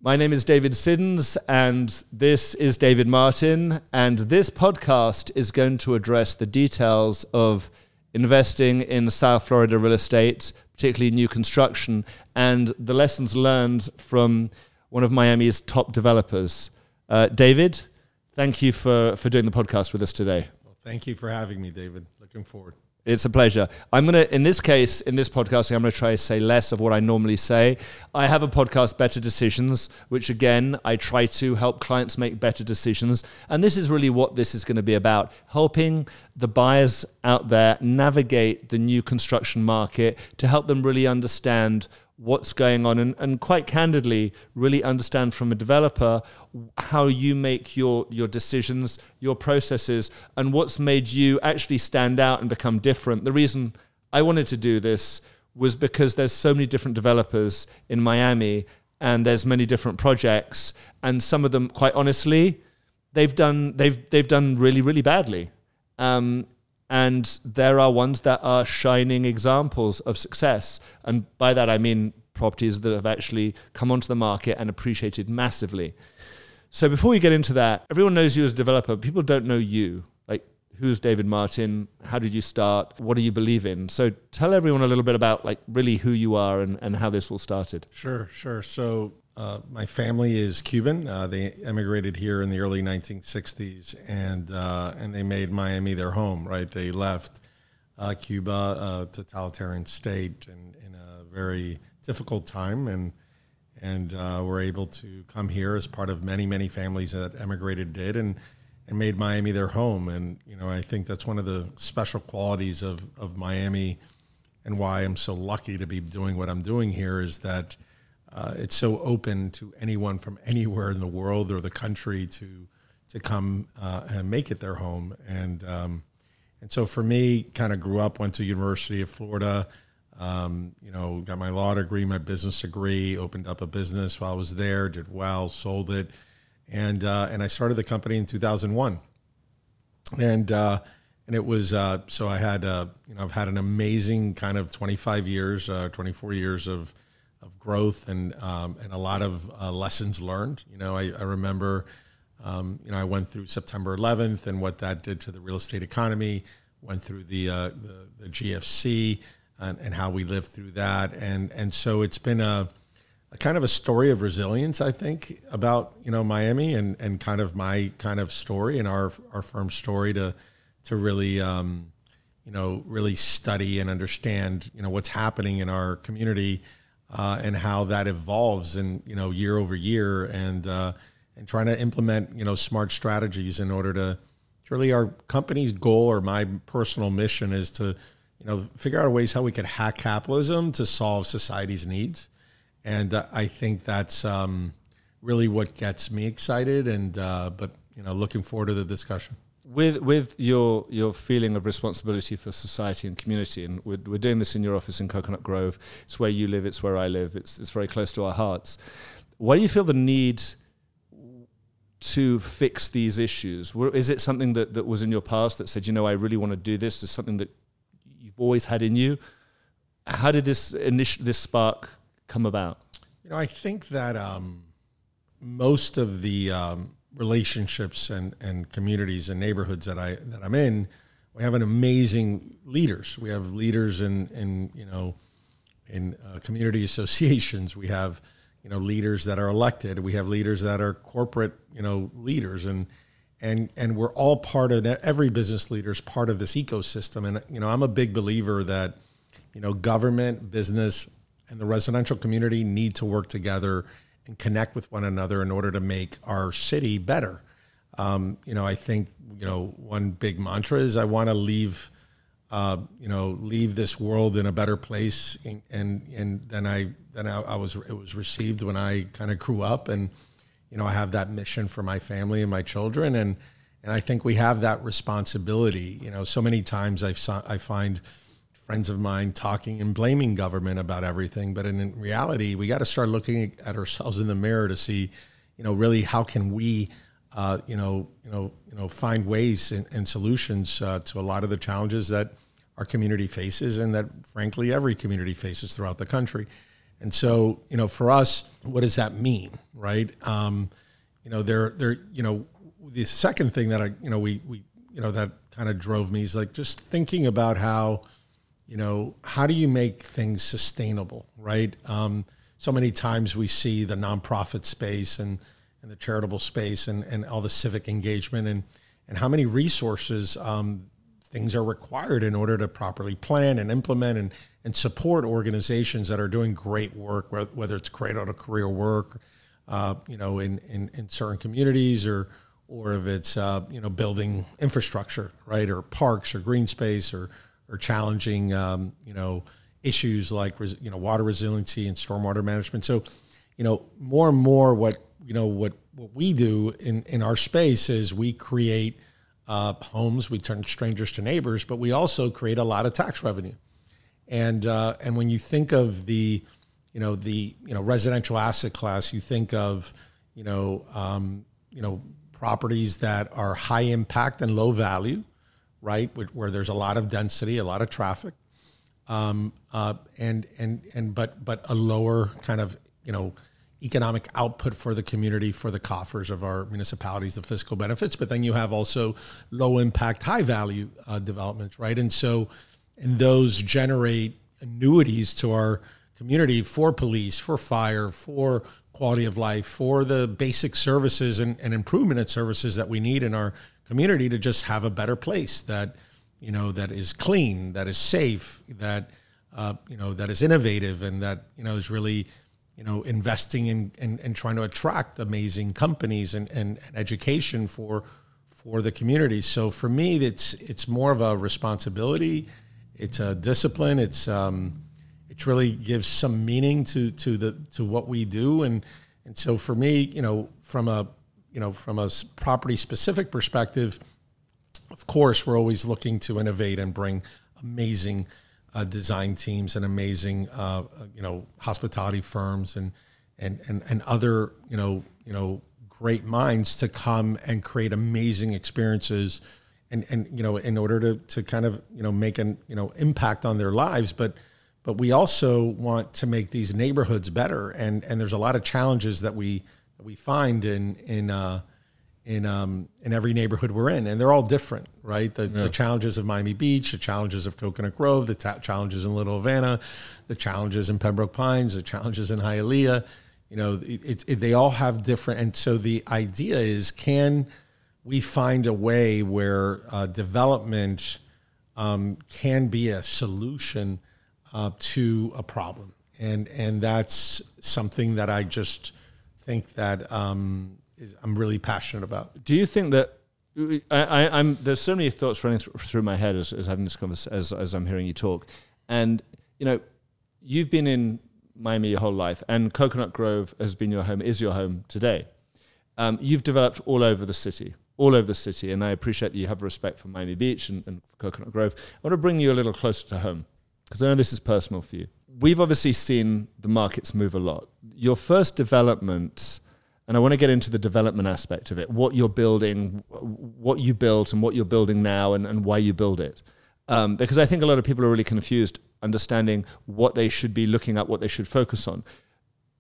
My name is David Siddons, and this is David Martin, and this podcast is going to address the details of investing in South Florida real estate, particularly new construction, and the lessons learned from one of Miami's top developers. David, thank you for doing the podcast with us today. Well, thank you for having me, David. Looking forward. It's a pleasure. I'm going to, in this case, in this podcast, I'm going to try to say less of what I normally say. I have a podcast, Better Decisions, which again, I try to help clients make better decisions. And this is really what this is going to be about, helping the buyers out there navigate the new construction market to help them really understand what's going on and quite candidly really understand from a developer how you make your decisions, your processes, and what's made you actually stand out and become different. The reason I wanted to do this was because there's so many different developers in Miami and there's many different projects, and some of them, quite honestly, they've done really, really badly. And there are ones that are shining examples of success. And by that, I mean properties that have actually come onto the market and appreciated massively. So before we get into that, everyone knows you as a developer. People don't know you. Like, who's David Martin? How did you start? What do you believe in? So tell everyone a little bit about like really who you are and how this all started. Sure. So my family is Cuban. They emigrated here in the early 1960s, and they made Miami their home. Right, they left Cuba, a totalitarian state, in a very difficult time, and were able to come here as part of many families that emigrated did, and made Miami their home. And I think that's one of the special qualities of Miami, and why I'm so lucky to be doing what I'm doing here is that. It's so open to anyone from anywhere in the world or the country to come and make it their home. And so for me, kind of grew up, went to University of Florida, got my law degree, my business degree, opened up a business while I was there, did well, sold it, and I started the company in 2001. And it was so I had I've had an amazing kind of 24 years of growth and a lot of lessons learned. I remember, I went through September 11th and what that did to the real estate economy, went through the GFC and how we lived through that. And so it's been a kind of a story of resilience, I think, about, Miami and kind of my kind of story and our firm's story to really, really study and understand, what's happening in our community, and how that evolves and year over year, and trying to implement smart strategies in order to really, our company's goal or my personal mission is to figure out ways how we could hack capitalism to solve society's needs, and I think that's really what gets me excited, and but looking forward to the discussion. With your feeling of responsibility for society and community, and we're doing this in your office in Coconut Grove. It's where you live. It's where I live. It's very close to our hearts. Why do you feel the need to fix these issues? Is it something that was in your past that said, I really want to do this? Is something that you've always had in you? How did this spark come about? I think that most of the relationships and communities and neighborhoods that I'm in, we have an amazing leaders. We have leaders in community associations. We have leaders that are elected. We have leaders that are corporate leaders, and we're all part of that. Every business leader is part of this ecosystem. And I'm a big believer that government, business, and the residential community need to work together and connect with one another in order to make our city better. I think, one big mantra is I want to leave this world in a better place and than it was received when I kind of grew up. And, I have that mission for my family and my children. And I think we have that responsibility. So many times I find friends of mine talking and blaming government about everything, but in reality, we got to start looking at ourselves in the mirror to see, really how can we, find ways and solutions to a lot of the challenges that our community faces, and that frankly every community faces throughout the country. And so, for us, what does that mean, right? The second thing that that kind of drove me is like just thinking about how do you make things sustainable, right? So many times we see the nonprofit space and the charitable space and all the civic engagement and how many resources things are required in order to properly plan and implement and support organizations that are doing great work, whether it's cradle to career work, in certain communities or if it's, building infrastructure, right? Or parks or green space or challenging, issues like, water resiliency and stormwater management. So, more and more what we do in our space is we create homes, we turn strangers to neighbors, but we also create a lot of tax revenue. And when you think of the residential asset class, you think of, properties that are high impact and low value, right? Where there's a lot of density, a lot of traffic, but a lower kind of, economic output for the community, for the coffers of our municipalities, the fiscal benefits. But then you have also low impact, high value developments, right? And those generate annuities to our community for police, for fire, for quality of life, for the basic services and improvement in services that we need in our community to just have a better place that, that is clean, that is safe, that, that is innovative and that, is really, investing in trying to attract amazing companies and education for the community. So for me, it's more of a responsibility. It's a discipline. It really gives some meaning to what we do. And so for me, from a property specific perspective, of course, we're always looking to innovate and bring amazing design teams and amazing, hospitality firms and other, great minds to come and create amazing experiences and in order to kind of, make an, impact on their lives. But we also want to make these neighborhoods better. And there's a lot of challenges that we find in every neighborhood we're in, and they're all different, right? The challenges of Miami Beach, the challenges of Coconut Grove, the challenges in Little Havana, the challenges in Pembroke Pines, the challenges in Hialeah, they all have different. And so the idea is, can we find a way where development can be a solution to a problem? And that's something that I just think that I'm really passionate about. Do you think that there's so many thoughts running through my head as having this conversation, as I'm hearing you talk, and you've been in Miami your whole life, and Coconut Grove has been your home, is your home today. You've developed all over the city, and I appreciate that you have respect for Miami Beach and Coconut Grove. I want to bring you a little closer to home, because I know this is personal for you. We've obviously seen the markets move a lot. Your first development, and I want to get into the development aspect of it, what you're building, what you built and what you're building now and why you build it. Because I think a lot of people are really confused understanding what they should be looking at, what they should focus on,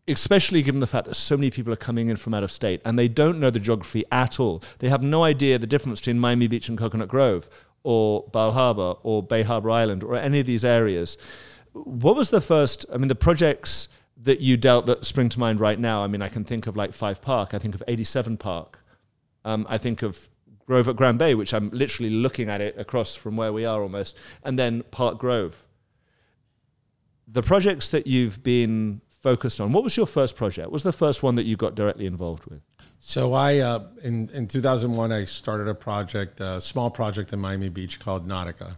especially given the fact that so many people are coming in from out of state and they don't know the geography at all. They have no idea the difference between Miami Beach and Coconut Grove or Bal Harbour or Bay Harbor Island or any of these areas. What was the first, the projects that you dealt that spring to mind right now? I can think of like 5 Park, I think of 87 Park, I think of Grove at Grand Bay, which I'm literally looking at it across from where we are almost, and then Park Grove. The projects that you've been focused on, what was your first project? What was the first one that you got directly involved with? So I, in 2001, I started a project, a small project in Miami Beach called Nautica.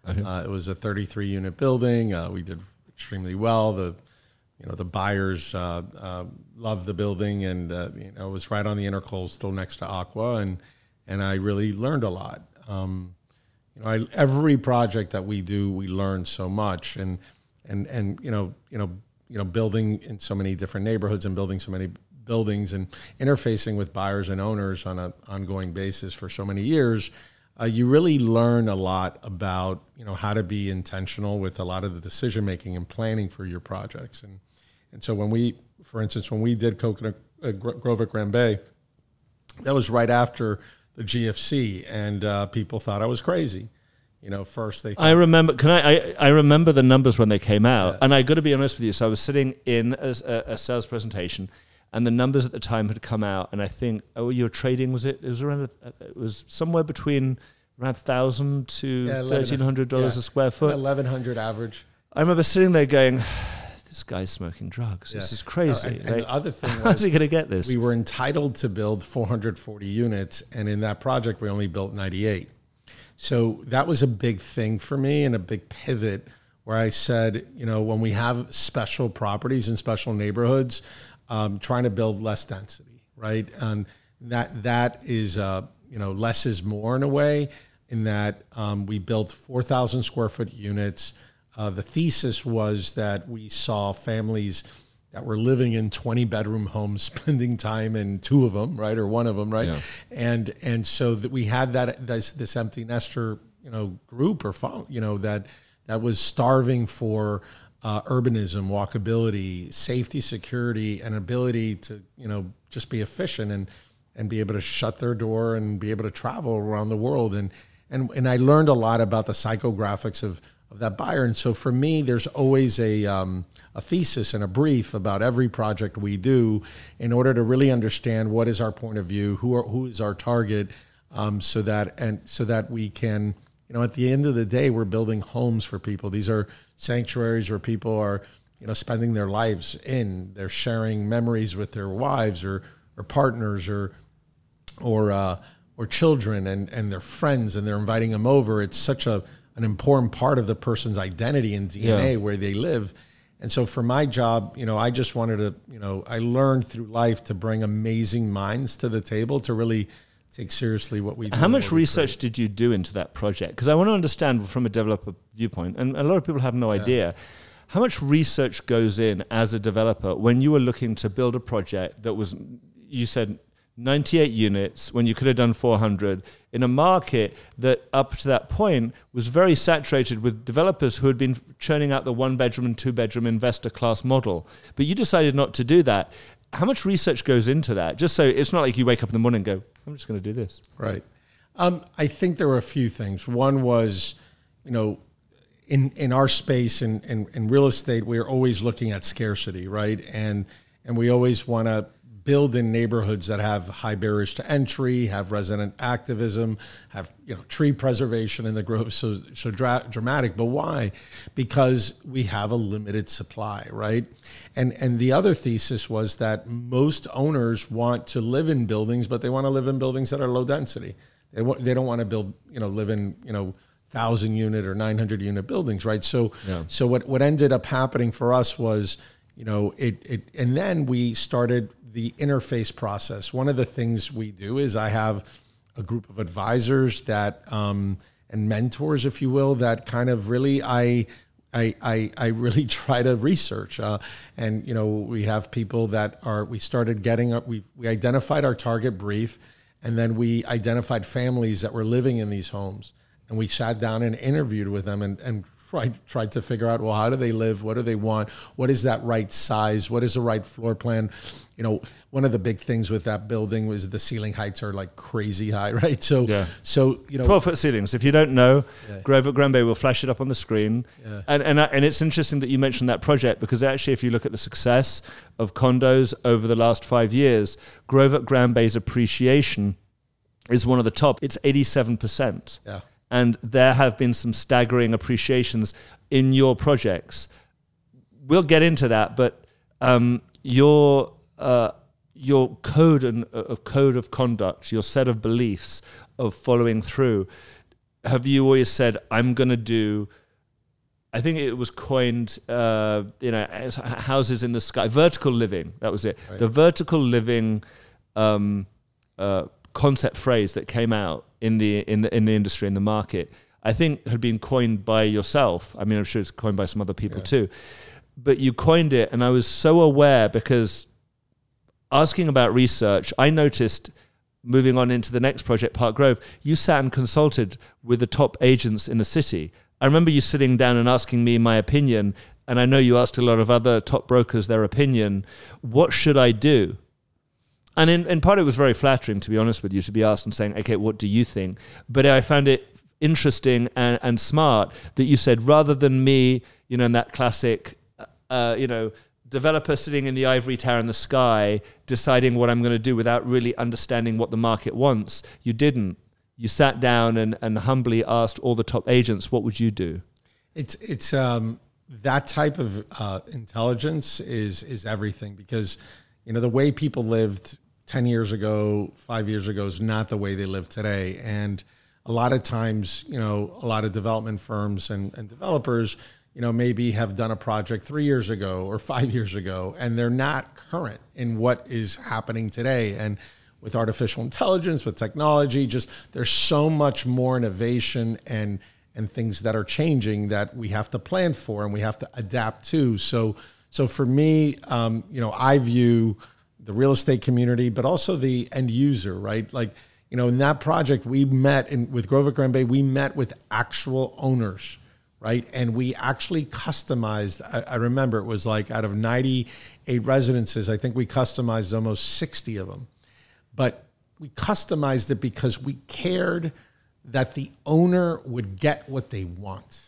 Okay. It was a 33-unit building. We did extremely well. The buyers loved the building, and it was right on the intercoastal next to Aqua, and I really learned a lot. Every project that we do, we learn so much, and building in so many different neighborhoods and building so many buildings and interfacing with buyers and owners on an ongoing basis for so many years. You really learn a lot about how to be intentional with a lot of the decision making and planning for your projects, and And so when we, for instance, when we did Grove at Grand Bay, that was right after the GFC, and people thought I was crazy. You know, first they. I remember. I remember the numbers when they came out, and I got to be honest with you. So I was sitting in a sales presentation, and the numbers at the time had come out, and I think, your trading was it? It was around. It was somewhere between around $1,000 to $1,300 a square foot. 1,100 average. I remember sitting there going, this guy's smoking drugs. This is crazy. And the other thing was, how's he going to get this? We were entitled to build 440 units, and in that project, we only built 98. So that was a big thing for me and a big pivot where I said, you know, when we have special properties in special neighborhoods, trying to build less density, right? And that is, you know, less is more in a way, in that we built 4,000 square foot units. The thesis was that we saw families that were living in 20-bedroom homes, spending time in 2 of them, right, or 1 of them, right, and so that we had this empty nester, you know, group or you know that was starving for urbanism, walkability, safety, security, and ability to, you know, just be efficient and be able to shut their door and be able to travel around the world, and I learned a lot about the psychographics of that buyer. And so for me, there's always a thesis and a brief about every project we do in order to really understand what is our point of view, who is our target, so that we can, you know, at the end of the day, we're building homes for people. These are sanctuaries where people are, you know, spending their lives in. They're sharing memories with their wives or partners or children and their friends, and they're inviting them over. It's such an important part of the person's identity and DNA where they live. And so for my job, you know, I just wanted to, you know, I learned through life to bring amazing minds to the table to really take seriously what we do. How much research did you do into that project? Because I want to understand from a developer viewpoint, and a lot of people have no idea, how much research goes in as a developer when you were looking to build a project that was, you said, 98 units when you could have done 400 in a market that up to that point was very saturated with developers who had been churning out the 1-bedroom and 2-bedroom investor class model. But you decided not to do that. How much research goes into that? Just so it's not like you wake up in the morning and go, I'm just going to do this. Right. I think there were a few things. One was, you know, in our space in real estate, we're always looking at scarcity, right? And we always want to build in neighborhoods that have high barriers to entry, have resident activism, have, you know, tree preservation in the grove, so dramatic. But why? Because we have a limited supply, right? And the other thesis was that most owners want to live in buildings, but they want to live in buildings that are low density. They don't want to build, you know, live in, you know, 1,000-unit or 900-unit buildings, right? So what ended up happening for us was, you know, and then we started the interface process. One of the things we do is I have a group of advisors that and mentors, if you will, that kind of really I really try to research. And you know, we have people that we started getting up. We identified our target brief, and then we identified families that were living in these homes, and we sat down and interviewed with them and tried to figure out, well, how do they live? What do they want? What is that right size? What is the right floor plan? You know, one of the big things with that building was the ceiling heights are like crazy high, right? So you know, 12-foot ceilings. If you don't know, Grove at Grand Bay will flash it up on the screen. And it's interesting that you mentioned that project, because actually, if you look at the success of condos over the last 5 years, Grove at Grand Bay's appreciation is one of the top. It's 87%. Yeah. And there have been some staggering appreciations in your projects. We'll get into that, but your code of conduct, your set of beliefs of following through, have you always said, I'm going to do, I think it was coined, you know, houses in the sky, vertical living, that was it. Right. The vertical living concept phrase that came out in the industry, in the market, I think had been coined by yourself. I mean, I'm sure it's coined by some other people too, but you coined it, and I was so aware, because asking about research, I noticed moving on into the next project, Park Grove, you sat and consulted with the top agents in the city. I remember you sitting down and asking me my opinion and I know you asked a lot of other top brokers their opinion, what should I do? And in part, it was very flattering, to be honest with you, to be asked and saying, okay, what do you think? But I found it interesting and smart that you said, rather than me, in that classic, developer sitting in the ivory tower in the sky, deciding what I'm going to do without really understanding what the market wants, you didn't. You sat down and humbly asked all the top agents, what would you do? It's that type of intelligence is everything, because, the way people lived 10 years ago, 5 years ago is not the way they live today. And a lot of times, a lot of development firms and developers, maybe have done a project 3 years ago or 5 years ago, and they're not current in what is happening today. And with artificial intelligence, with technology, just there's so much more innovation and things that are changing that we have to plan for and we have to adapt to. So for me, I view the real estate community, but also the end user, right? Like, in that project, we met with Grove at Grand Bay, we met with actual owners, right? And we actually customized, I remember it was like out of 98 residences, I think we customized almost 60 of them. But we customized it because we cared that the owner would get what they want.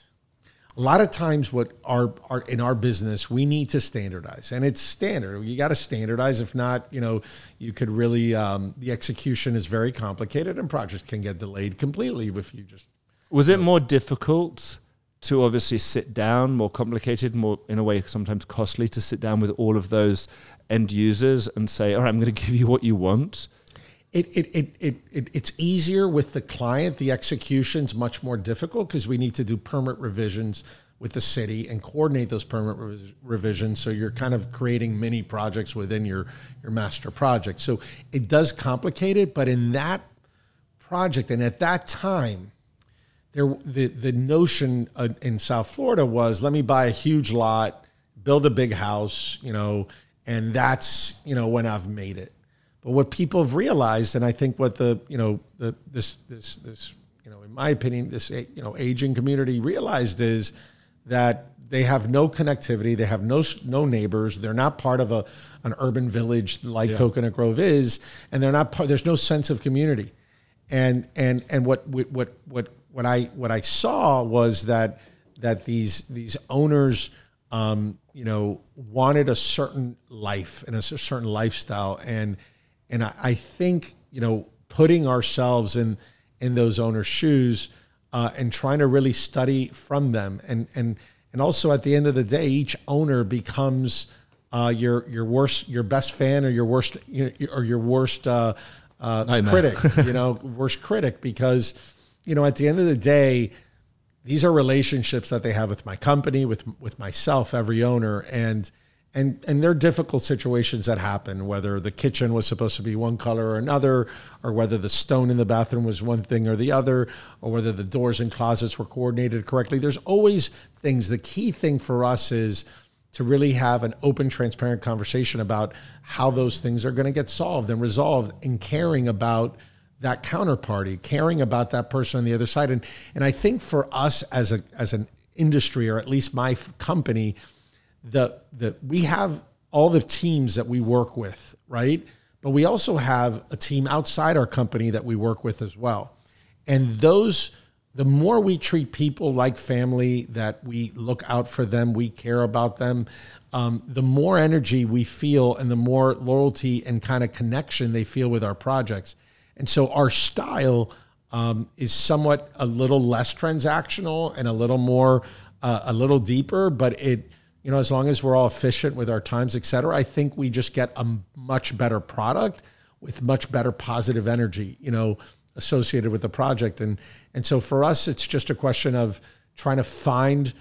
A lot of times in our business, we need to standardize, and it's standard. You got to standardize. If not, you could really, the execution is very complicated and projects can get delayed completely if you just. Was it more difficult to obviously sit down, more complicated, more in a way sometimes costly to sit down with all of those end users and say, all right, I'm going to give you what you want? It's easier with the client. The execution's much more difficult because we need to do permit revisions with the city and coordinate those permit revisions. So you're kind of creating mini projects within your master project. So it does complicate it, but in that project and at that time, the notion in South Florida was, let me buy a huge lot, build a big house, and that's, when I've made it. But what people have realized, and I think what in my opinion, this, aging community realized is that they have no connectivity, they have no neighbors, they're not part of an urban village like Coconut Grove is, and they're not there's no sense of community. And what I saw was that these owners wanted a certain life and a certain lifestyle, and I think, putting ourselves in those owners' shoes and trying to really study from them. And also at the end of the day, each owner becomes your best fan or your worst critic, worst critic, because, at the end of the day, these are relationships that they have with my company, with myself, every owner, and there are difficult situations that happen, whether the kitchen was supposed to be one color or another, or whether the stone in the bathroom was one thing or the other, or whether the doors and closets were coordinated correctly. There's always things. The key thing for us is to really have an open, transparent conversation about how those things are going to get solved and resolved, and caring about that counterparty, caring about that person on the other side. And I think for us as an industry, or at least my company, we have all the teams that we work with, right? But we also have a team outside our company that we work with as well. And the more we treat people like family, that we look out for them, we care about them, the more energy we feel and the more loyalty and kind of connection they feel with our projects. And so our style is somewhat a little less transactional and a little more, a little deeper, but as long as we're all efficient with our times, et cetera, I think we just get a much better product with much better positive energy, associated with the project. And so for us, it's just a question of trying to find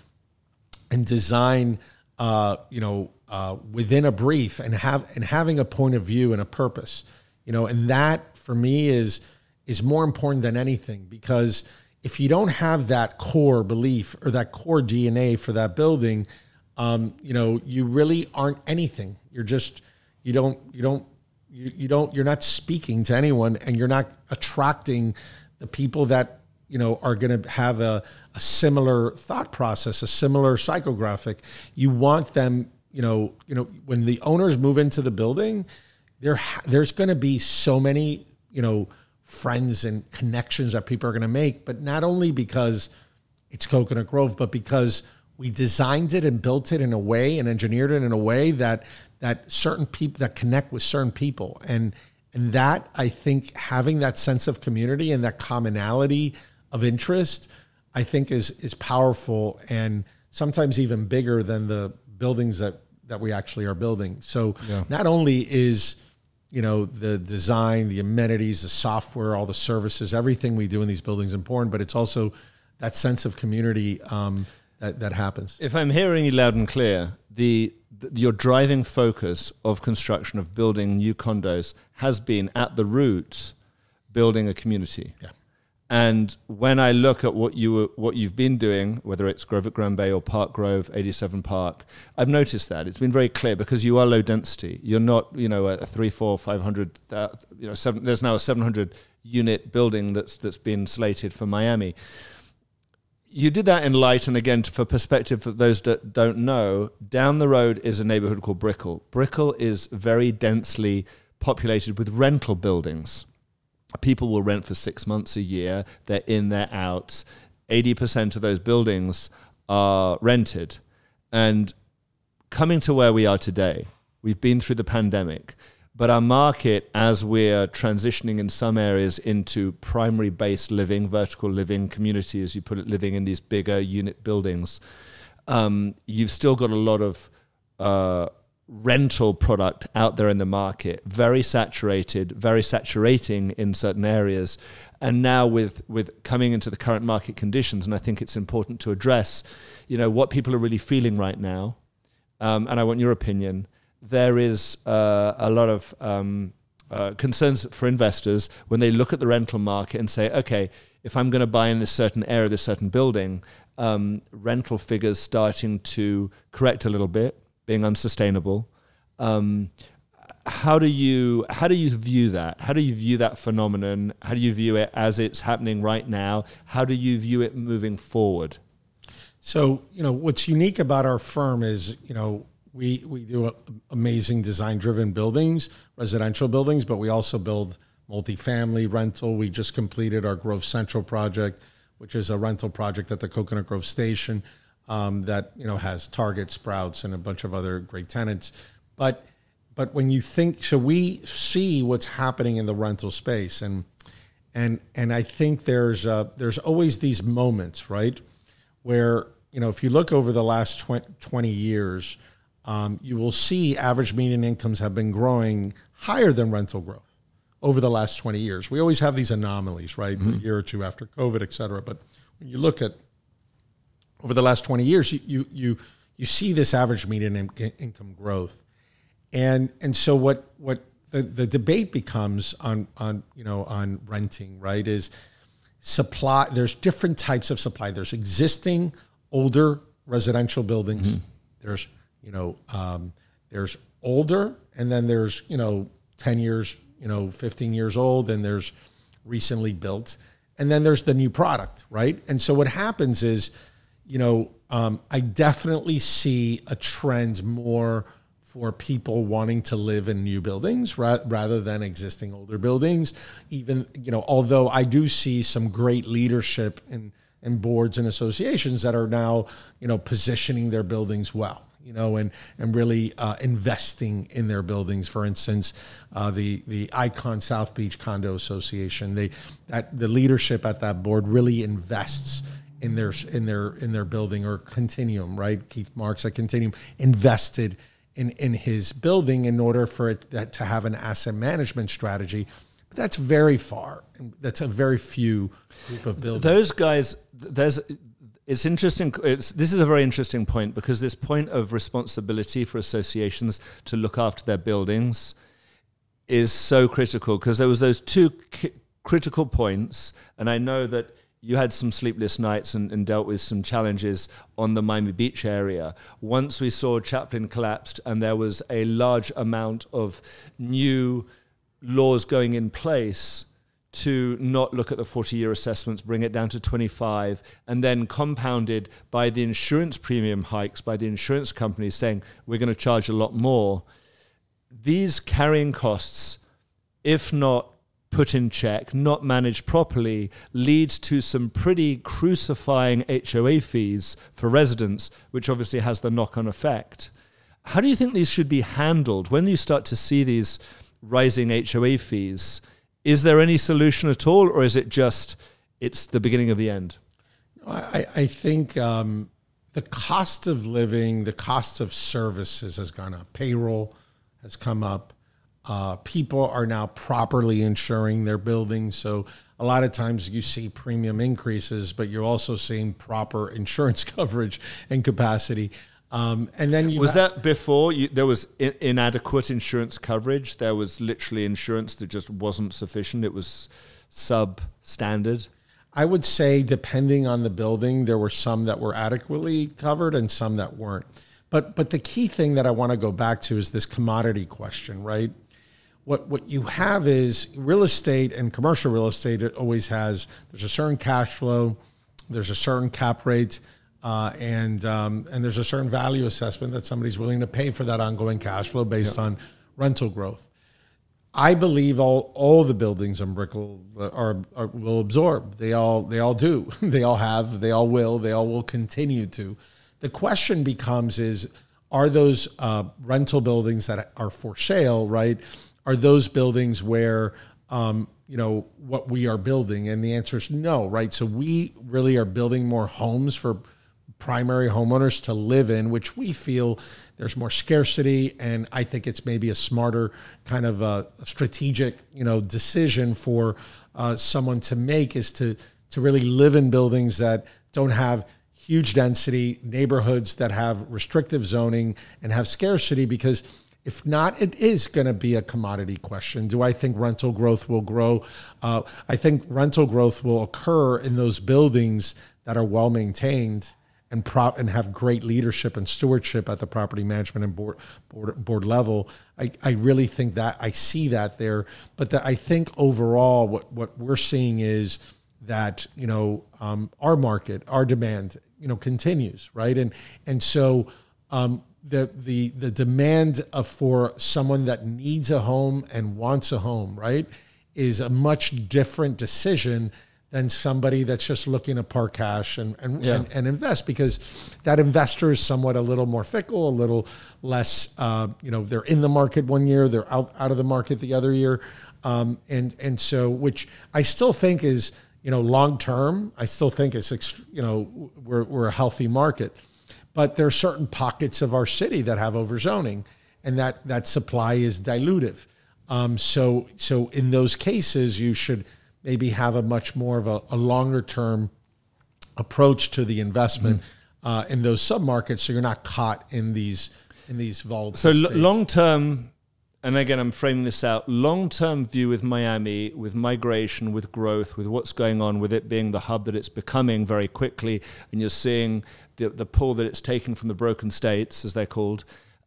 and design, within a brief and having a point of view and a purpose, and that for me is more important than anything, because if you don't have that core belief or that core DNA for that building, you really aren't anything. You're not speaking to anyone, and you're not attracting the people that are going to have a similar thought process, a similar psychographic. You want them, when the owners move into the building, there's going to be so many, friends and connections that people are going to make, but not only because it's Coconut Grove, but because we designed it and built it in a way and engineered it in a way that certain people that connect with certain people. And that, I think, having that sense of community and that commonality of interest, I think is powerful and sometimes even bigger than the buildings that we actually are building. So not only is, the design, the amenities, the software, all the services, everything we do in these buildings important, but it's also that sense of community that happens. If I'm hearing you loud and clear, your driving focus of construction, of building new condos, has been at the root building a community. Yeah. And when I look at what you've been doing, whether it's Grove at Grand Bay or Park Grove, 87 Park, I've noticed that. It's been very clear because you are low density. You're not, a 300, 400, 500, there's now a 700 unit building that's been slated for Miami. You did that in light, and again, for perspective for those that don't know, down the road is a neighborhood called Brickell. Brickell is very densely populated with rental buildings. People will rent for 6 months, a year. They're in, they're out. 80% of those buildings are rented. And coming to where we are today, we've been through the pandemic, but our market, as we're transitioning in some areas into primary-based living, vertical living, community, as you put it, living in these bigger unit buildings, you've still got a lot of rental product out there in the market, very saturated, very saturating in certain areas. And now with coming into the current market conditions, and I think it's important to address, what people are really feeling right now, and I want your opinion. There is a lot of concerns for investors when they look at the rental market and say, okay, if I'm going to buy in this certain area, this certain building, rental figures starting to correct a little bit, being unsustainable. How do you view that? How do you view that phenomenon? How do you view it as it's happening right now? How do you view it moving forward? So, what's unique about our firm is, we do amazing design-driven buildings, residential buildings, but we also build multifamily rental. We just completed our Grove Central project, which is a rental project at the Coconut Grove Station that has Target, Sprouts, and a bunch of other great tenants. But when you think, so we see what's happening in the rental space, and I think there's always these moments, right, where if you look over the last 20 years. You will see average median incomes have been growing higher than rental growth over the last 20 years. We always have these anomalies, right? Mm-hmm. A year or two after COVID, et cetera. But when you look at over the last 20 years, you see this average median income growth. And so what the debate becomes on renting, right, is supply. There's different types of supply. There's existing older residential buildings. Mm-hmm. There's older, and then there's, 10 years, 15 years old, and there's recently built, and then there's the new product, right? And so what happens is, I definitely see a trend more for people wanting to live in new buildings rather than existing older buildings. Even, although I do see some great leadership in boards and associations that are now, positioning their buildings well. And really investing in their buildings. For instance, the Icon South Beach Condo Association, the leadership at that board really invests in their building, or Continuum, right? Keith Marks at Continuum invested in his building in order for it to have an asset management strategy. But that's very far. That's a very few group of buildings. Those guys, it's interesting. This is a very interesting point, because this point of responsibility for associations to look after their buildings is so critical, because there was those two critical points, and I know that you had some sleepless nights and dealt with some challenges on the Miami Beach area. Once we saw Chaplin collapsed and there was a large amount of new laws going in place to not look at the 40-year assessments, bring it down to 25, and then compounded by the insurance premium hikes, by the insurance companies saying, we're going to charge a lot more. These carrying costs, if not put in check, not managed properly, leads to some pretty crucifying HOA fees for residents, which obviously has the knock-on effect. How do you think these should be handled when you start to see these rising HOA fees? Is there any solution at all, or is it just it's the beginning of the end? I think the cost of living, the cost of services has gone up. Payroll has come up. People are now properly insuring their buildings. So a lot of times you see premium increases, but you're also seeing proper insurance coverage and capacity. And then you was that before there was inadequate insurance coverage? There was literally insurance that just wasn't sufficient. It was substandard. I would say, depending on the building, there were some that were adequately covered and some that weren't. But the key thing that I want to go back to is this commodity question, right? What you have is real estate, and commercial real estate, it always has, there's a certain cash flow, there's a certain cap rate, and there's a certain value assessment that somebody's willing to pay for that ongoing cash flow based on rental growth. I believe all the buildings on Brickell will absorb. They all do. They all have. They all will continue to. The question becomes are those rental buildings that are for sale, right? Are those buildings where what we are building? And the answer is no, right? So we really are building more homes for primary homeowners to live in, which we feel there's more scarcity, and I think it's maybe a smarter kind of a strategic, decision for someone to make, is to really live in buildings that don't have huge density, neighborhoods that have restrictive zoning and have scarcity, because if not, it is going to be a commodity question. Do I think rental growth will grow? I think rental growth will occur in those buildings that are well maintained and have great leadership and stewardship at the property management and board level. I really think that I see that there, but I think overall what we're seeing is that our market, our demand continues, right, and so the demand for someone that needs a home and wants a home, right, is a much different decision than somebody that's just looking to park cash and invest, because that investor is somewhat a little more fickle, a little less, they're in the market one year, they're out of the market the other year. And so, which I still think is, long term, I still think it's, we're a healthy market, but there are certain pockets of our city that have overzoning, and that supply is dilutive. So in those cases, you should maybe have a much more of a longer term approach to the investment in those submarkets, so you're not caught in these volatile states. Long term, and again I'm framing this out, long term view with Miami, with migration, with growth, with what's going on, with it being the hub that it's becoming very quickly, and you're seeing the pull that it's taken from the broken states, as they're called.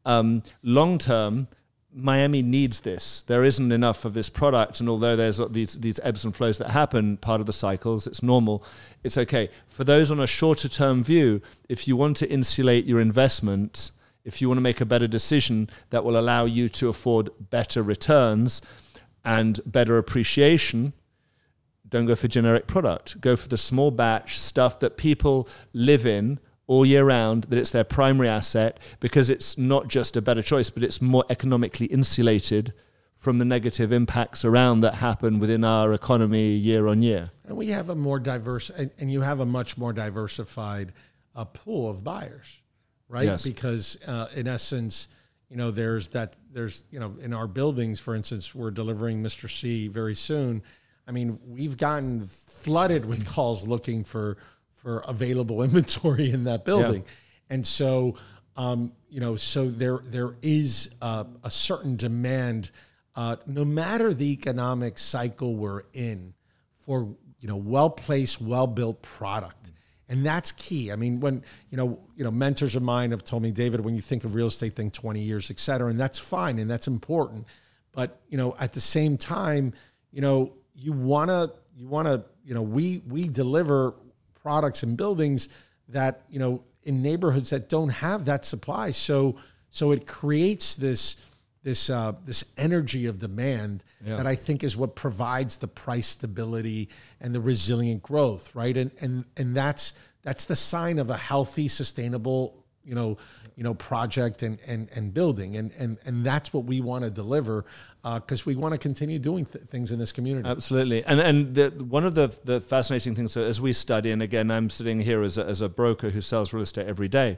Long term, Miami needs this. There isn't enough of this product, and although there's these ebbs and flows that happen, part of the cycles, it's normal, it's okay. For those on a shorter term view, if you want to insulate your investment, if you want to make a better decision that will allow you to afford better returns and better appreciation, don't go for generic product. Go for the small batch stuff that people live in all year round, that it's their primary asset, because it's not just a better choice, but it's more economically insulated from the negative impacts around that happen within our economy year on year. And we have a more diverse, and you have a much more diversified pool of buyers, right? Yes. Because in essence, there's in our buildings, for instance, we're delivering Mr. C very soon. I mean, we've gotten flooded with calls looking for available inventory in that building. Yeah. And so, so there is a certain demand, no matter the economic cycle we're in, for, well-placed, well-built product. And that's key. I mean, when, mentors of mine have told me, David, when you think of real estate, think 20 years, et cetera. And that's fine. And that's important. But, at the same time, you wanna, we deliver products and buildings that, in neighborhoods that don't have that supply. So it creates this energy of demand that I think is what provides the price stability and the resilient growth, right? And that's the sign of a healthy, sustainable, project and building, and that's what we want to deliver, because we want to continue doing things in this community. Absolutely, and one of the fascinating things as we study, and again, I'm sitting here as a broker who sells real estate every day.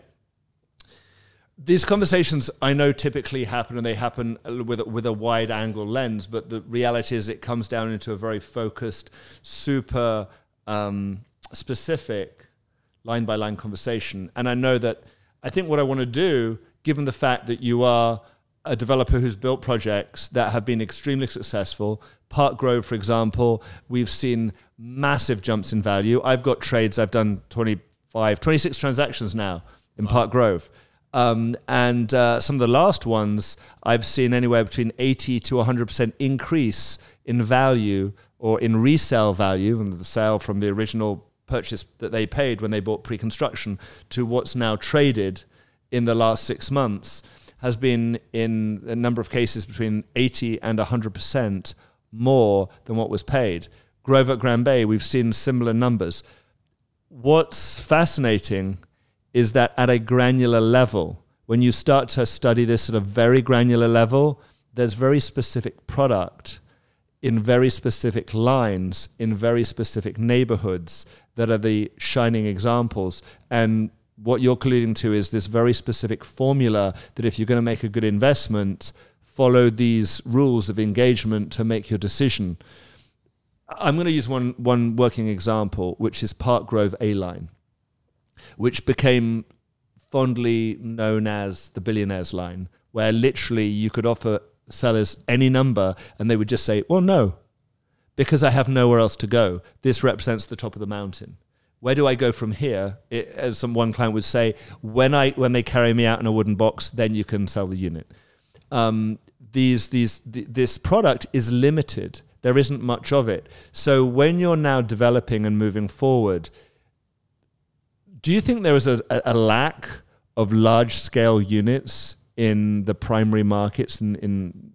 These conversations I know typically happen, and they happen with a wide angle lens, but the reality is it comes down into a very focused, super specific line by line conversation. And I know that I think what I want to do, given the fact that you are a developer who's built projects that have been extremely successful, Park Grove, for example, we've seen massive jumps in value. I've got trades, I've done 26 transactions now in Park Grove. And some of the last ones, I've seen anywhere between 80 to 100% increase in value, or in resale value, from the sale from the original purchase that they paid when they bought pre-construction to what's now traded in the last 6 months, has been in a number of cases between 80 and 100% more than what was paid. Grove at Grand Bay, we've seen similar numbers. What's fascinating is that at a granular level, when you start to study this at a very granular level, there's very specific product in very specific lines, in very specific neighborhoods that are the shining examples. And what you're alluding to is this very specific formula that if you're going to make a good investment, follow these rules of engagement to make your decision. I'm going to use one working example, which is Park Grove A-Line, which became fondly known as the billionaire's line, where literally you could offer sellers any number and they would just say, well, no, because I have nowhere else to go. This represents the top of the mountain. Where do I go from here? As one client would say, when they carry me out in a wooden box, then you can sell the unit. This product is limited. There isn't much of it. So when you're now developing and moving forward, do you think there is a lack of large-scale units in the primary markets in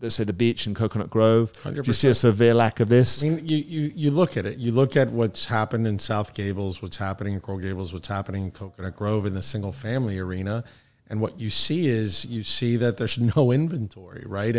let's say the beach and Coconut Grove? 100%. Do you see a severe lack of this? I mean, you look at it. You look at what's happened in South Gables, what's happening in Coral Gables, what's happening in Coconut Grove in the single-family arena, and what you see that there's no inventory, right?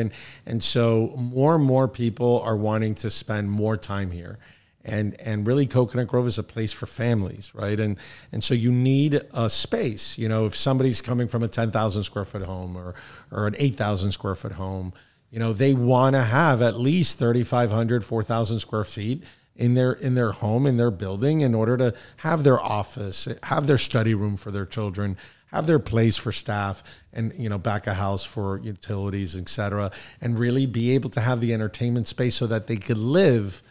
And so more and more people are wanting to spend more time here. And really Coconut Grove is a place for families, right? And so you need a space. If somebody's coming from a 10,000 square foot home or an 8,000 square foot home, they want to have at least 3,500, 4,000 square feet in their home, in their building, in order to have their office, have their study room for their children, have their place for staff, and back of house for utilities, et cetera, and really be able to have the entertainment space so that they could live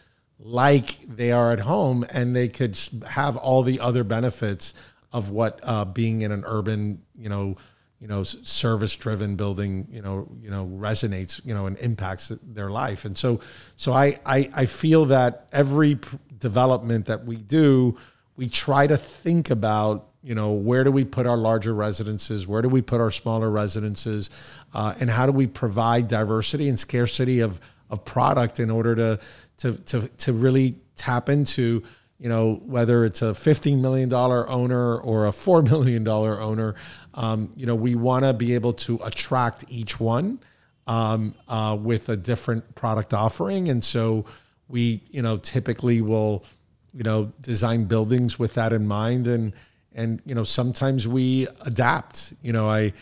like they are at home, and they could have all the other benefits of what being in an urban, service-driven building, resonates, and impacts their life. And so I feel that every development that we do, we try to think about, where do we put our larger residences? Where do we put our smaller residences? And how do we provide diversity and scarcity of product in order to really tap into, whether it's a $15 million owner or a $4 million owner, we want to be able to attract each one with a different product offering. And so we, typically will, design buildings with that in mind. And sometimes we adapt. I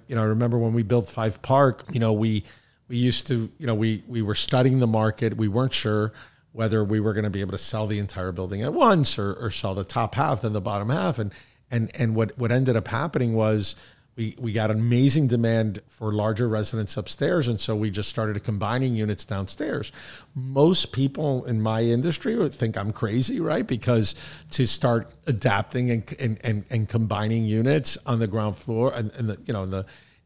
remember when we built 5 Park, we used to, we were studying the market. We weren't sure whether we were going to be able to sell the entire building at once or sell the top half and the bottom half. And what ended up happening was we got amazing demand for larger residents upstairs. And so we just started combining units downstairs. Most people in my industry would think I'm crazy, right? Because to start adapting and combining units on the ground floor and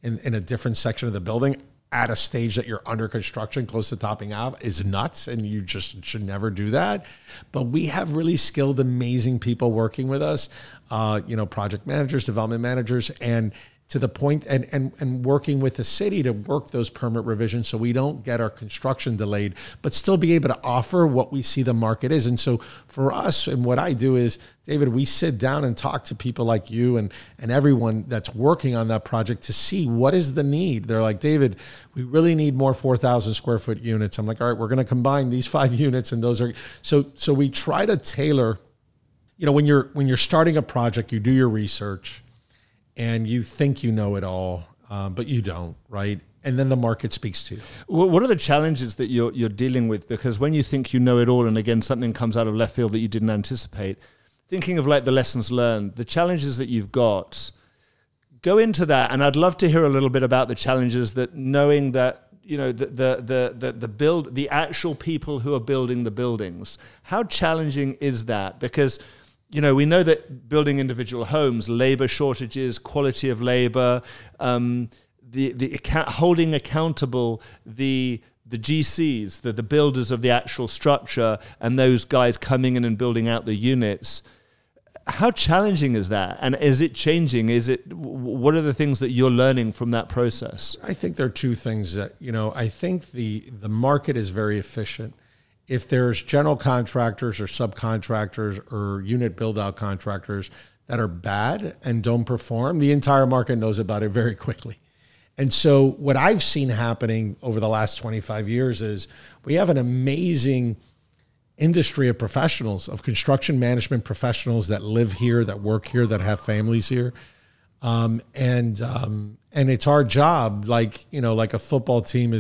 in a different section of the building, at a stage that you're under construction, close to topping out, is nuts, and you just should never do that. But we have really skilled, amazing people working with us, project managers, development managers, and to the point, and working with the city to work those permit revisions so we don't get our construction delayed, but still be able to offer what we see the market is. And so for us, and what I do is, David, we sit down and talk to people like you and everyone that's working on that project to see what is the need. They're like, David, we really need more 4,000 square foot units. I'm like, all right, we're going to combine these 5 units, and those are, so we try to tailor, when you're starting a project, you do your research, and you think you know it all, but you don't, right? And then the market speaks to you. What are the challenges that you're dealing with? Because when you think you know it all, and again, something comes out of left field that you didn't anticipate, thinking of like the lessons learned, the challenges that you've got, go into that. And I'd love to hear a little bit about the challenges that, knowing that, the actual people who are building the buildings, how challenging is that? Because we know that building individual homes, labor shortages, quality of labor, holding accountable the GCs, the builders of the actual structure, and those guys coming in and building out the units. How challenging is that? And is it changing? What are the things that you're learning from that process? I think there are two things that, I think the market is very efficient. If there's general contractors or subcontractors or unit build-out contractors that are bad and don't perform, the entire market knows about it very quickly. And so what I've seen happening over the last 25 years is we have an amazing industry of professionals, of construction management professionals that live here, that work here, that have families here. And it's our job, like a football team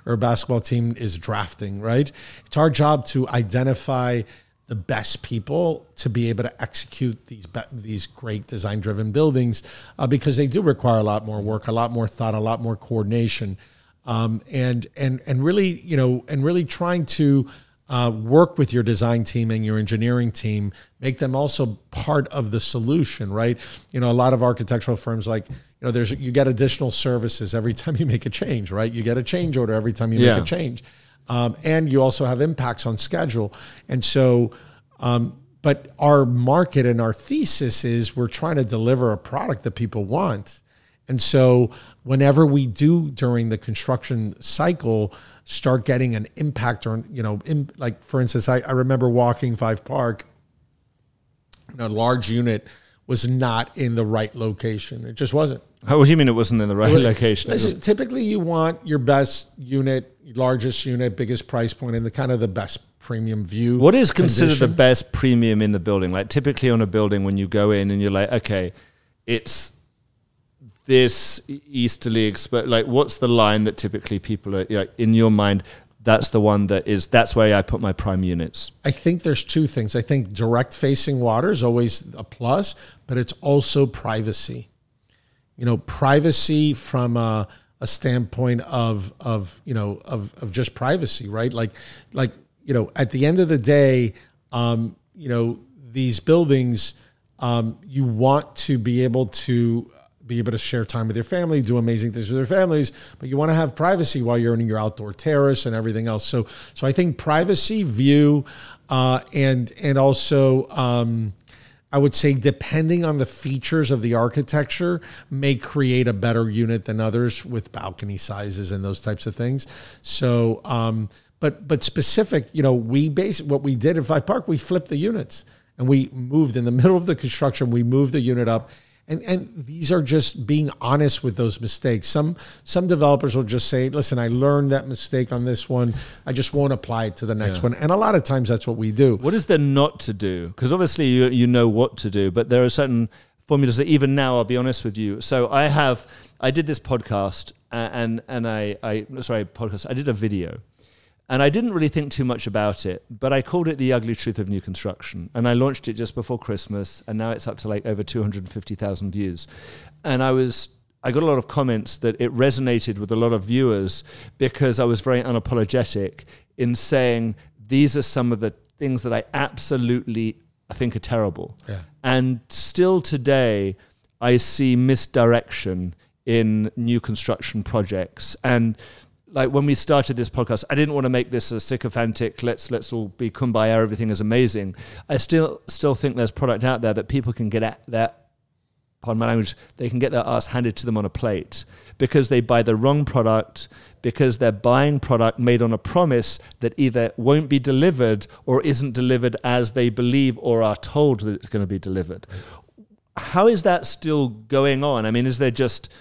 or a basketball team is drafting, right? It's our job to identify the best people to be able to execute these great design-driven buildings, because they do require a lot more work, a lot more thought, a lot more coordination, and really trying to work with your design team and your engineering team, make them also part of the solution, right? A lot of architectural firms, like, you get additional services every time you make a change, right? You get a change order every time you make a change. And you also have impacts on schedule. And so, but our market and our thesis is we're trying to deliver a product that people want. And so whenever we do during the construction cycle start getting an impact on, like for instance, I remember walking Five Park, a large unit was not in the right location. It just wasn't. What do you mean it wasn't in the right location? Listen, typically you want your best unit, largest unit, biggest price point, and the best premium view. What is considered the best premium in the building? Like typically on a building, when you go in and you're like, okay, it's this easterly, like what's the line that typically people are, in your mind, that's the one that's where I put my prime units? I think there's two things. I think direct facing water is always a plus, but it's also privacy. Privacy from a standpoint of just privacy, right? Like, at the end of the day, these buildings, you want to be able to share time with your family, do amazing things with their families, but you want to have privacy while you're in your outdoor terrace and everything else. So I think privacy, view, and also, I would say depending on the features of the architecture may create a better unit than others with balcony sizes and those types of things. So, but specific, what we did in Five Park, we flipped the units and we moved in the middle of the construction, we moved the unit up. And these are just being honest with those mistakes. Some developers will just say, listen, I learned that mistake on this one. I just won't apply it to the next one. And a lot of times that's what we do. What is there not to do? Because obviously you know what to do, but there are certain formulas that even now, I'll be honest with you. So I did this podcast I did a video. And I didn't really think too much about it, but I called it The Ugly Truth of New Construction. And I launched it just before Christmas, and now it's up to like over 250,000 views. And I got a lot of comments that it resonated with a lot of viewers because I was very unapologetic in saying, these are some of the things that I think are terrible. Yeah. And still today, I see misdirection in new construction projects. And like when we started this podcast, I didn't want to make this a sycophantic, let's all be kumbaya, everything is amazing. I still think there's product out there that people can get at that, pardon my language, they can get their ass handed to them on a plate because they buy the wrong product, because they're buying product made on a promise that either won't be delivered or isn't delivered as they believe or are told that it's going to be delivered. How is that still going on? I mean, is there just...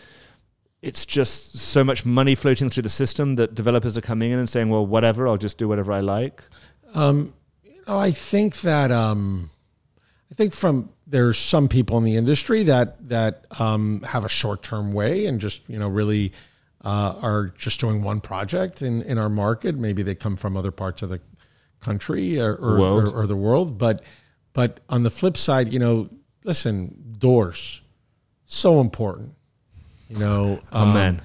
it's just so much money floating through the system that developers are coming in and saying, well, whatever, I'll just do whatever I like? I think that there's some people in the industry that have a short-term way and just, really are just doing one project in our market. Maybe they come from other parts of the country or the world. But on the flip side, listen, doors, so important. Man.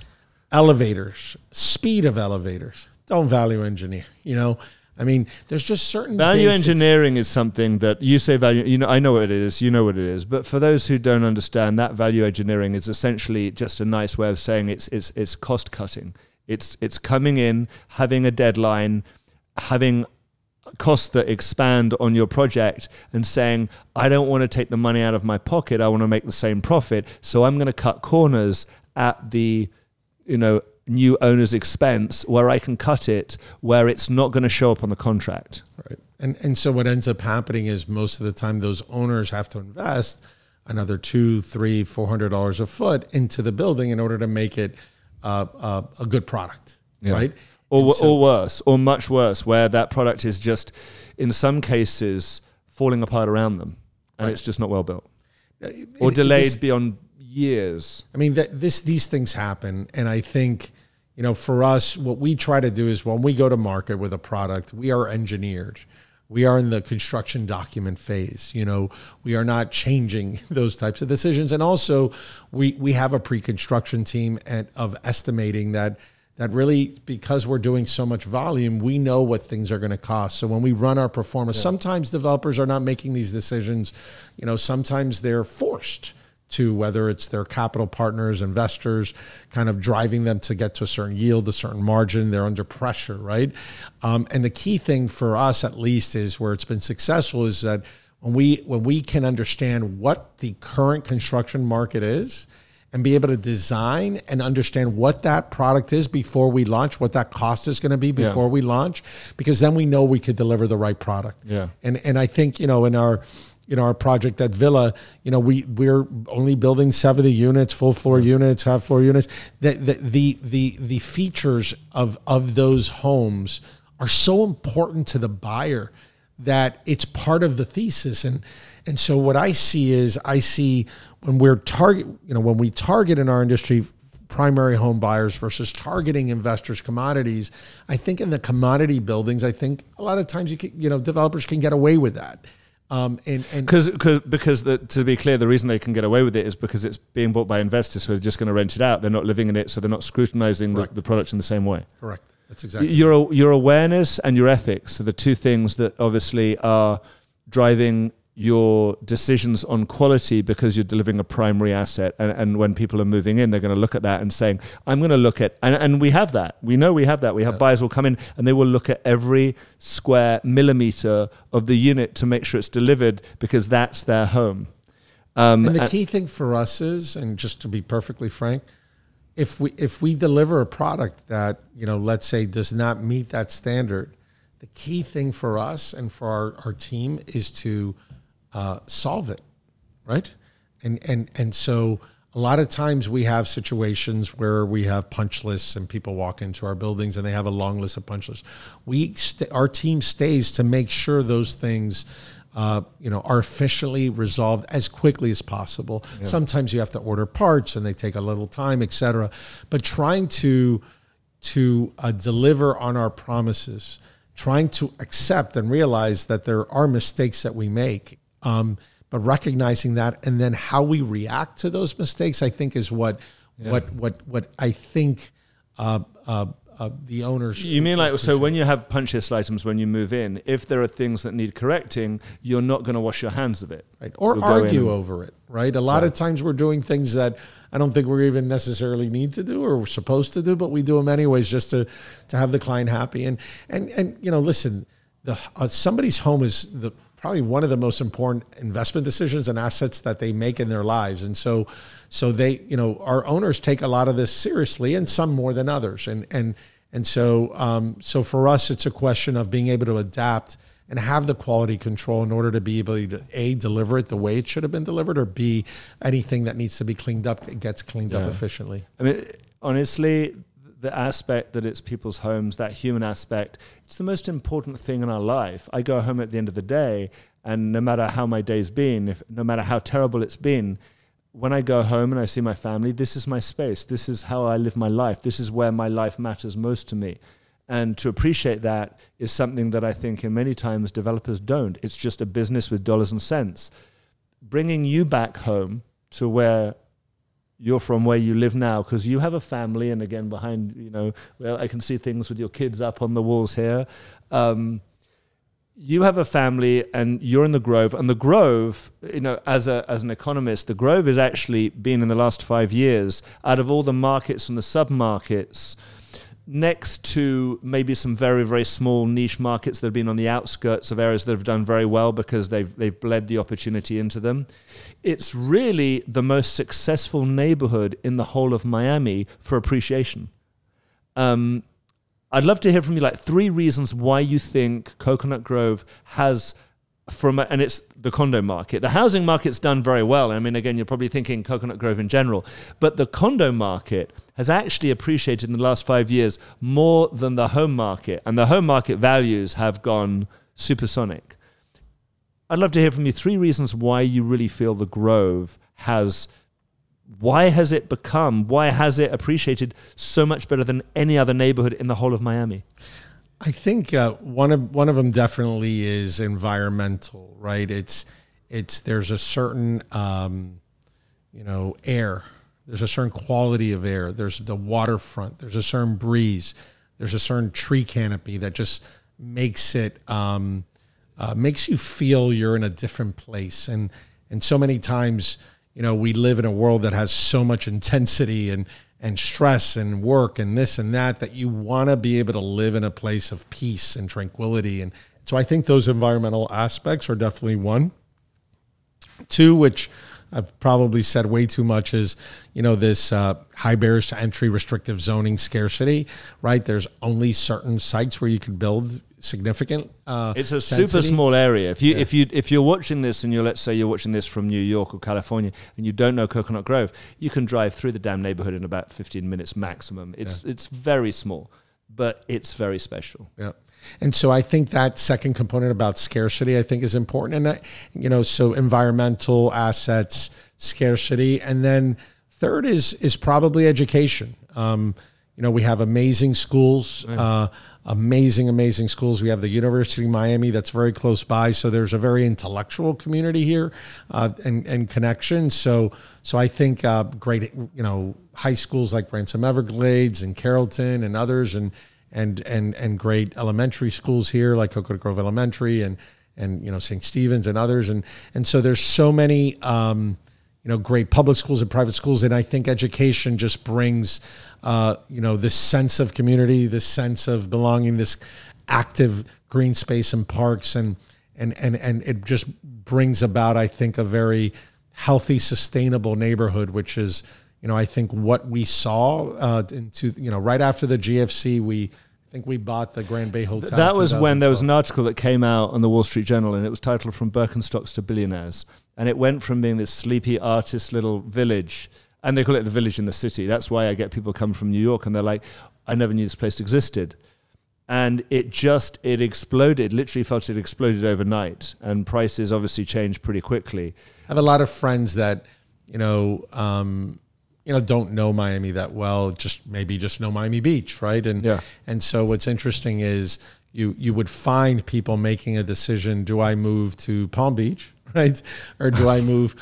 Elevators, speed of elevators. Don't value engineer. I mean, there's just certain value basics. Engineering is something that you say value. I know what it is. You know what it is. But for those who don't understand, that value engineering is essentially just a nice way of saying it's cost cutting. It's coming in, having a deadline, having costs that expand on your project and saying, I don't want to take the money out of my pocket. I want to make the same profit. So I'm going to cut corners at the, new owner's expense where I can cut it, where it's not going to show up on the contract. Right. And so what ends up happening is most of the time those owners have to invest another $200, $300, $400 a foot into the building in order to make it a good product. Yeah. Right. Or worse, or much worse, where that product is just, in some cases, falling apart around them, and it's just not well built, or delayed beyond years. I mean, these things happen, and I think, for us, what we try to do is when we go to market with a product, we are engineered. We are in the construction document phase. We are not changing those types of decisions, and also we have a pre-construction team of estimating that really, because we're doing so much volume, we know what things are going to cost. So when we run our performance, sometimes developers are not making these decisions. Sometimes they're forced to, whether it's their capital partners, investors, kind of driving them to get to a certain yield, a certain margin. They're under pressure, right? And the key thing for us, at least, is where it's been successful is that when we can understand what the current construction market is, and be able to design and understand what that product is before we launch, what that cost is going to be before we launch, because then we know we could deliver the right product. Yeah. And I think, in our project at Villa, we're only building 70 units, full floor units, half floor units. The features of those homes are so important to the buyer that it's part of the thesis. And so what I see when we target in our industry primary home buyers versus targeting investors, commodities, I think in the commodity buildings, I think a lot of times developers can get away with that. Because to be clear, the reason they can get away with it is because it's being bought by investors who are just going to rent it out. They're not living in it, so they're not scrutinizing the product in the same way. Correct. That's exactly your awareness and your ethics are the two things that obviously are driving your decisions on quality, because you're delivering a primary asset. And when people are moving in, they're going to look at that and saying, I'm going to look at, and we have that. We know we have that. We have buyers will come in and they will look at every square millimeter of the unit to make sure it's delivered, because that's their home. And the key thing for us is, and just to be perfectly frank, if we deliver a product that, let's say does not meet that standard, the key thing for us and for our team is to solve it, right? And so a lot of times we have situations where we have punch lists and people walk into our buildings and they have a long list of punch lists. Our team stays to make sure those things are efficiently resolved as quickly as possible. Yeah. Sometimes you have to order parts and they take a little time, etc. But trying to deliver on our promises, trying to accept and realize that there are mistakes that we make, but recognizing that, and then how we react to those mistakes, I think is what I think the owners. You mean like, so when you have punch list items when you move in, if there are things that need correcting, you're not going to wash your hands of it. Right. Or argue over it, right? A lot of times we're doing things that I don't think we even necessarily need to do or we're supposed to do, but we do them anyways just to have the client happy. And you know, listen, somebody's home is probably one of the most important investment decisions and assets that they make in their lives. And so they, you know, our owners take a lot of this seriously and some more than others. And so for us, it's a question of being able to adapt and have the quality control in order to be able to A, deliver it the way it should have been delivered, or B, anything that needs to be cleaned up, it gets cleaned up efficiently. I mean, honestly, the aspect that it's people's homes, that human aspect, it's the most important thing in our life. I go home at the end of the day, and no matter how my day's been, no matter how terrible it's been, when I go home and I see my family, this is my space. This is how I live my life. This is where my life matters most to me. And to appreciate that is something that I think in many times developers don't. It's just a business with dollars and cents. Bringing you back home to where you're from, where you live now, because you have a family, and again, behind, you know, well, I can see things with your kids up on the walls here. You have a family and you're in the Grove, and the Grove, you know, as an economist, the Grove has actually been in the last 5 years, out of all the markets and the sub-markets, next to maybe some very, very small niche markets that have been on the outskirts of areas that have done very well because they've bled the opportunity into them. It's really the most successful neighborhood in the whole of Miami for appreciation. I'd love to hear from you, like 3 reasons why you think Coconut Grove has, and it's the condo market. The housing market's done very well. I mean, again, you're probably thinking Coconut Grove in general, but the condo market has actually appreciated in the last 5 years more than the home market, and the home market values have gone supersonic. I'd love to hear from you 3 reasons why you really feel the Grove why has it appreciated so much better than any other neighborhood in the whole of Miami? I think one of them definitely is environmental, right? There's a certain air. There's a certain quality of air. There's the waterfront. There's a certain breeze. There's a certain tree canopy that just makes it makes you feel you're in a different place. And so many times, you know, we live in a world that has so much intensity and stress and work and this and that you want to be able to live in a place of peace and tranquility. And so I think those environmental aspects are definitely one. 2, which I've probably said way too much, is, you know, this high barriers to entry, restrictive zoning, scarcity, right? There's only certain sites where you can build significant it's a density. super small area. If you're watching this and let's say you're watching this from New York or California and you don't know Coconut Grove, you can drive through the damn neighborhood in about 15 minutes maximum. It's very small, but it's very special. Yeah. And so I think that second component about scarcity, I think, is important. And, you know, so environmental assets, scarcity. And then third is probably education. You know, we have amazing schools, amazing schools. We have the University of Miami that's very close by. So there's a very intellectual community here and connection. So I think great, you know, high schools like Branson Everglades and Carrollton and others, and great elementary schools here like Coconut Grove Elementary and you know, St. Stephen's and others. And so there's so many, you know, great public schools and private schools. And I think education just brings, you know, this sense of community, this sense of belonging, this active green space and parks. And it just brings about, I think, a very healthy, sustainable neighborhood, which is, you know, I think what we saw you know, right after the GFC, I think we bought the Grand Bay Hotel. That was when there was an article that came out on the Wall Street Journal, and it was titled From Birkenstocks to Billionaires. And it went from being this sleepy artist little village, and they call it the village in the city. That's why I get people come from New York and they're like, I never knew this place existed. And it exploded, literally felt it exploded overnight. And prices obviously changed pretty quickly. I have a lot of friends that, you know, don't know Miami that well, maybe just know Miami Beach, right? And so what's interesting is you would find people making a decision, do I move to Palm Beach, right? Or do I move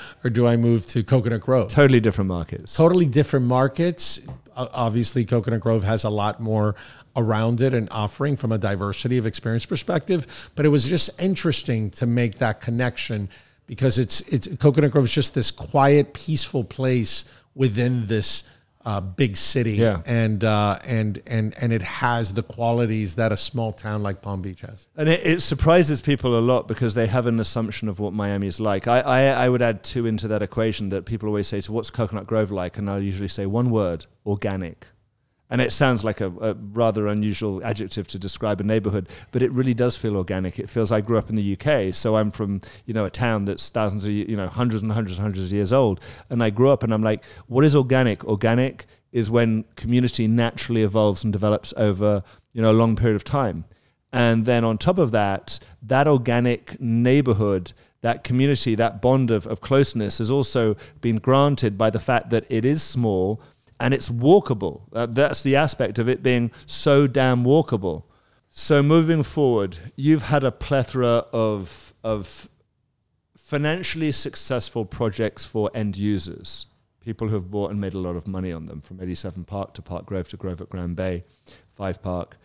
to Coconut Grove? Totally different markets. Totally different markets. obviously Coconut Grove has a lot more around it and offering from a diversity of experience perspective, but it was just interesting to make that connection because it's Coconut Grove is just this quiet, peaceful place within this big city, yeah. and it has the qualities that a small town like Palm Beach has. And it surprises people a lot because they have an assumption of what Miami is like. I would add two into that equation that people always say, so what's Coconut Grove like? And I'll usually say one word, organic. And it sounds like a rather unusual adjective to describe a neighborhood, but it really does feel organic. It feels I grew up in the UK, so I'm from, a town that's thousands of, hundreds and hundreds and hundreds of years old. And I grew up and I'm like, what is organic? Organic is when community naturally evolves and develops over, a long period of time. And then on top of that, that organic neighborhood, that community, that bond of closeness has also been granted by the fact that it is small, and it's walkable. That's the aspect of it being so damn walkable. So moving forward, you've had a plethora of financially successful projects for end users, people who have bought and made a lot of money on them, from 87 Park to Park Grove to Grove at Grand Bay, 5 Park.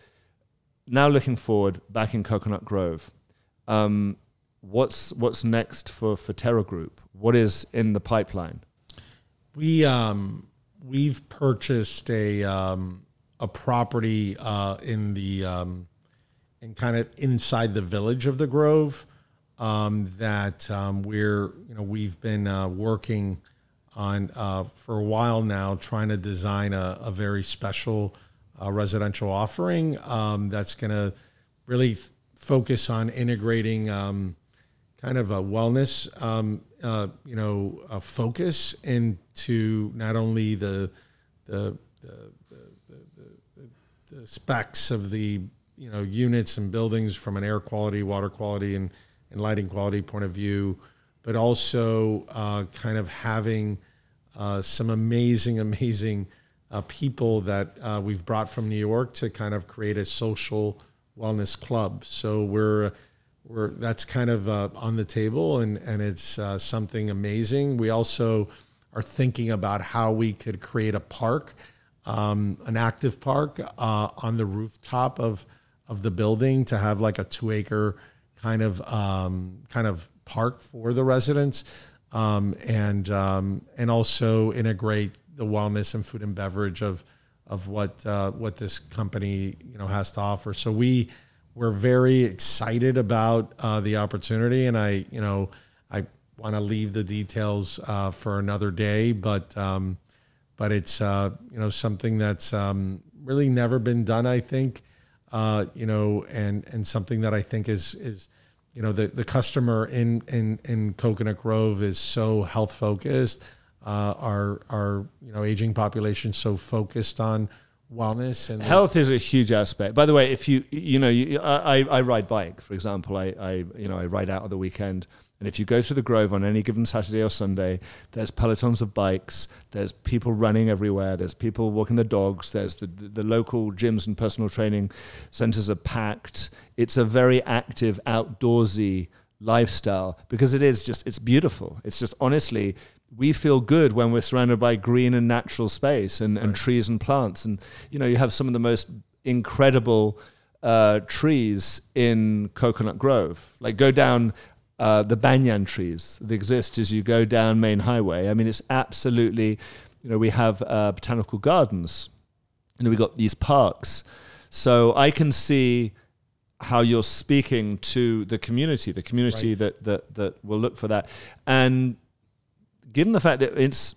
Now looking forward, back in Coconut Grove, what's next for Terra Group? What is in the pipeline? We've purchased a property in kind of inside the village of the Grove that we've been working on for a while now, trying to design a very special residential offering that's going to really focus on integrating kind of a wellness a focus into not only the specs of the units and buildings from an air quality, water quality, and lighting quality point of view, but also kind of having some amazing people that we've brought from New York to kind of create a social wellness club. So that's kind of on the table, and it's something amazing. We also are thinking about how we could create a park, an active park on the rooftop of the building to have like a 2-acre kind of park for the residents, and also integrate the wellness and food and beverage of what this company has to offer. So we're very excited about the opportunity, and I want to leave the details for another day, but it's something that's really never been done, I think, and something that I think is the customer in Coconut Grove is so health focused, our aging population so focused on wellness, and health is a huge aspect. By the way, if I ride bike, for example, I ride out on the weekend, and if you go to the Grove on any given Saturday or Sunday, there's pelotons of bikes, there's people running everywhere, there's people walking the dogs, there's the local gyms and personal training centers are packed. It's a very active, outdoorsy lifestyle because it's beautiful. It's just, honestly, we feel good when we're surrounded by green and natural space and right. trees and plants. And, you have some of the most incredible trees in Coconut Grove. Like, go down the banyan trees that exist as you go down Main Highway. I mean, it's absolutely, we have botanical gardens. We've got these parks. So I can see how you're speaking to the community right. that will look for that. And given the fact that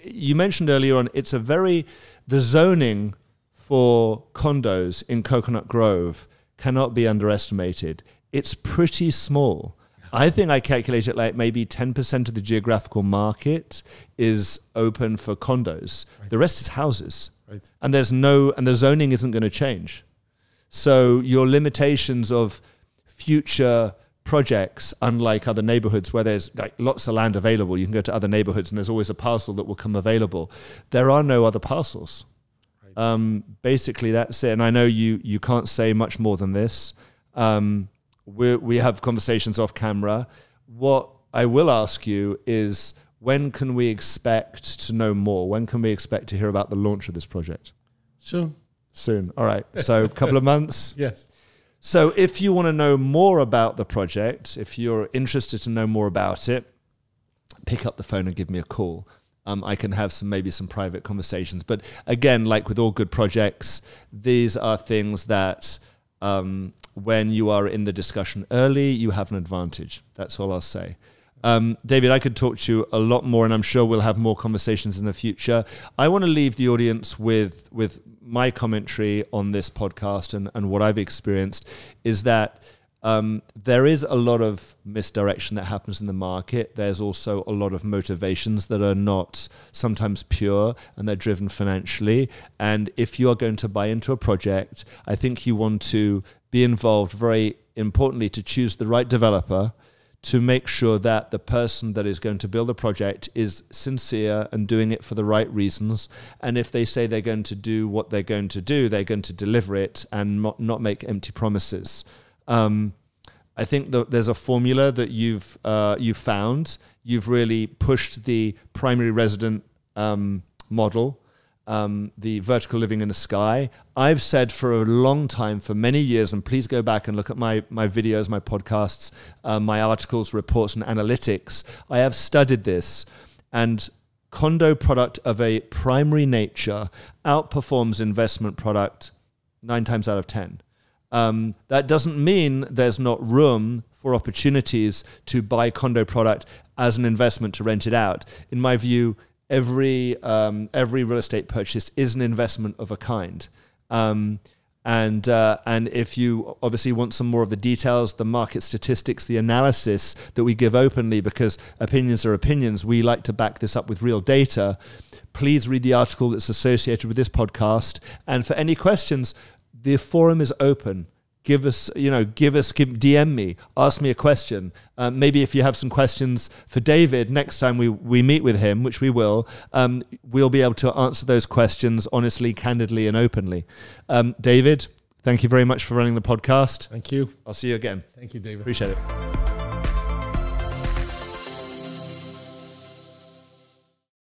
you mentioned earlier on, the zoning for condos in Coconut Grove cannot be underestimated. It's pretty small. I think I calculate it like maybe 10% of the geographical market is open for condos. Right. The rest is houses. Right. And the zoning isn't going to change. So your limitations of future projects, unlike other neighborhoods where there's like lots of land available, you can go to other neighborhoods and there's always a parcel that will come available. There are no other parcels. Right. Basically, that's it. And I know you can't say much more than this. We have conversations off camera. What I will ask you is, when can we expect to know more? When can we expect to hear about the launch of this project? Soon. All right. So a couple of months? Yes. So if you want to know more about the project, if you're interested to know more about it, pick up the phone and give me a call. I can have maybe some private conversations. But again, like with all good projects, these are things that when you are in the discussion early, you have an advantage. That's all I'll say. David, I could talk to you a lot more, and I'm sure we'll have more conversations in the future. I want to leave the audience with my commentary on this podcast and what I've experienced is that there is a lot of misdirection that happens in the market. There's also a lot of motivations that are not sometimes pure, and they're driven financially. And if you are going to buy into a project, I think you want to be involved, very importantly, to choose the right developer, to make sure that the person that is going to build a project is sincere and doing it for the right reasons. And if they say they're going to do what they're going to do, they're going to deliver it and not make empty promises. I think that there's a formula that you've found. You've really pushed the primary resident model, the vertical living in the sky. I've said for a long time, for many years, and please go back and look at my videos, my podcasts, my articles, reports, and analytics. I have studied this, and condo product of a primary nature outperforms investment product 9 times out of 10. That doesn't mean there's not room for opportunities to buy condo product as an investment to rent it out. In my view, every real estate purchase is an investment of a kind. And if you obviously want some more of the details, the market statistics, the analysis that we give openly, because opinions are opinions, we like to back this up with real data. Please read the article that's associated with this podcast. And for any questions, the forum is open. DM me, ask me a question. Maybe if you have some questions for David, next time we meet with him, which we will, we'll be able to answer those questions honestly, candidly, and openly. David, thank you very much for running the podcast. Thank you. I'll see you again. Thank you, David. Appreciate it.